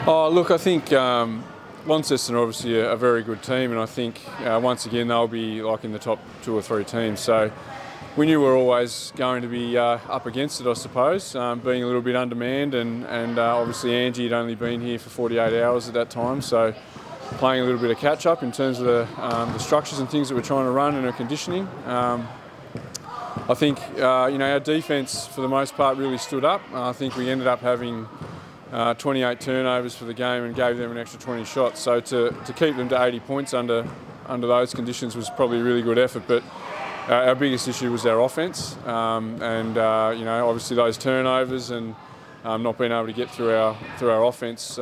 Oh, look, I think Launceston are obviously a very good team, and I think once again they'll be like in the top 2 or 3 teams. So we knew we were always going to be up against it, I suppose, being a little bit undermanned, and obviously Angie had only been here for 48 hours at that time, so playing a little bit of catch up in terms of the structures and things that we're trying to run and our conditioning. I think our defence for the most part really stood up. I think we ended up having 28 turnovers for the game and gave them an extra 20 shots. So to keep them to 80 points under those conditions was probably a really good effort. But our biggest issue was our offence, and obviously those turnovers and not being able to get through our offence,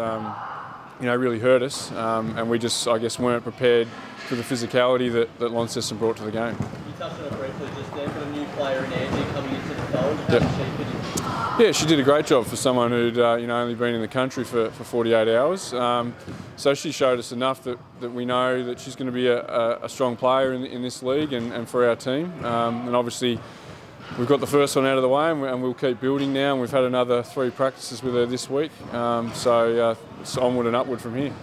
really hurt us. And we just, I guess, weren't prepared for the physicality that Launceston brought to the game. You touched on it briefly just then, but a new player in Angie coming into the fold. How did she fit in? Yeah, she did a great job for someone who'd only been in the country for 48 hours. So she showed us enough that we know that she's going to be a strong player in this league and for our team. And obviously we've got the first one out of the way, and we'll keep building now. And we've had another 3 practices with her this week. So it's onward and upward from here.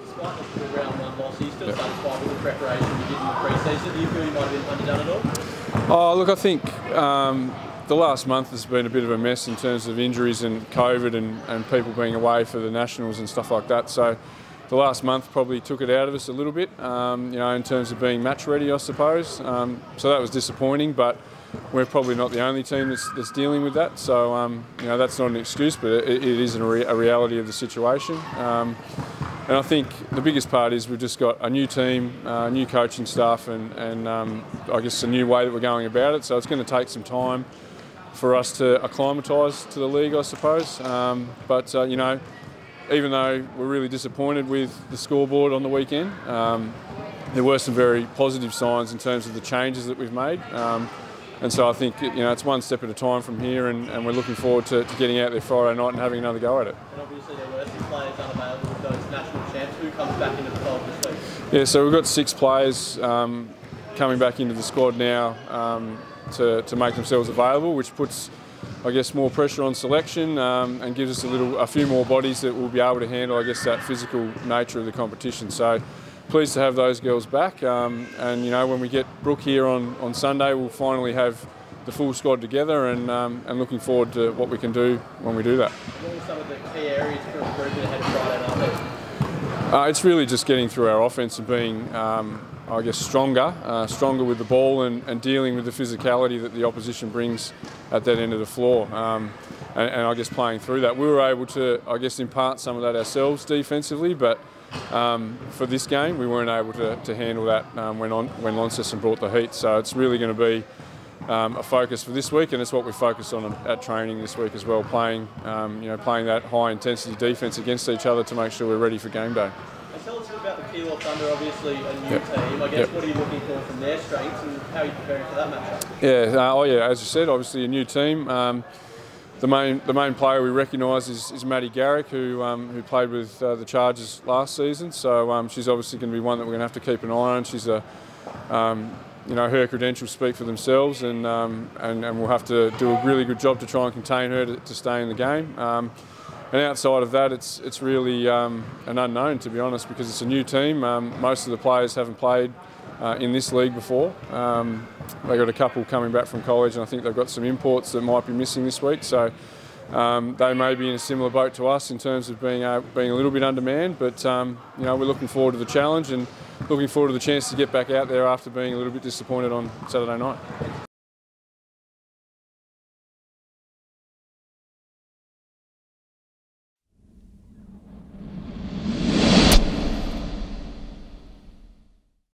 Despite the round 1 loss, are you still satisfied with the preparation you did in the pre-season? Do you feel you might have been underdone at all? Oh, look, I think the last month has been a bit of a mess in terms of injuries and COVID and people being away for the nationals and stuff like that. So the last month probably took it out of us a little bit, in terms of being match ready, I suppose. So that was disappointing, but we're probably not the only team that's dealing with that. So that's not an excuse, but it is a reality of the situation. And I think the biggest part is we've just got a new team, new coaching staff, and I guess a new way that we're going about it. So it's going to take some time for us to acclimatise to the league, I suppose. But even though we're really disappointed with the scoreboard on the weekend, there were some very positive signs in terms of the changes that we've made. And so I think it's one step at a time from here, and we're looking forward to getting out there Friday night and having another go at it. And obviously there were some players unavailable with those national champs. Who comes back into the fold this week? Yeah, so we've got 6 players coming back into the squad now to make themselves available, which puts, I guess, more pressure on selection and gives us a few more bodies that will be able to handle, I guess, that physical nature of the competition. So pleased to have those girls back, and when we get Brooke here on Sunday, we'll finally have the full squad together, and looking forward to what we can do when we do that. What were some of the key areas for improvement ahead of Friday night? It's really just getting through our offence and being, I guess, stronger with the ball and dealing with the physicality that the opposition brings at that end of the floor. And I guess playing through that, we were able to, I guess, impart some of that ourselves defensively, but for this game we weren't able to handle that when Launceston brought the heat. So it's really going to be a focus for this week, and it's what we focus on at training this week as well, playing that high intensity defence against each other to make sure we're ready for game day. And tell us about the Keilor Thunder, obviously a new team. I guess what are you looking for from their strengths, and how are you preparing for that matchup? Yeah, as you said, obviously a new team. The main player we recognise is Maddie Garrick, who played with the Chargers last season. So she's obviously going to be one that we're going to have to keep an eye on. She's her credentials speak for themselves, and we'll have to do a really good job to try and contain her to stay in the game. And outside of that, it's really an unknown, to be honest, because it's a new team. Most of the players haven't played in this league before. They've got a couple coming back from college, and I think they've got some imports that might be missing this week. So they may be in a similar boat to us in terms of being a little bit undermanned. But we're looking forward to the challenge and looking forward to the chance to get back out there after being a little bit disappointed on Saturday night.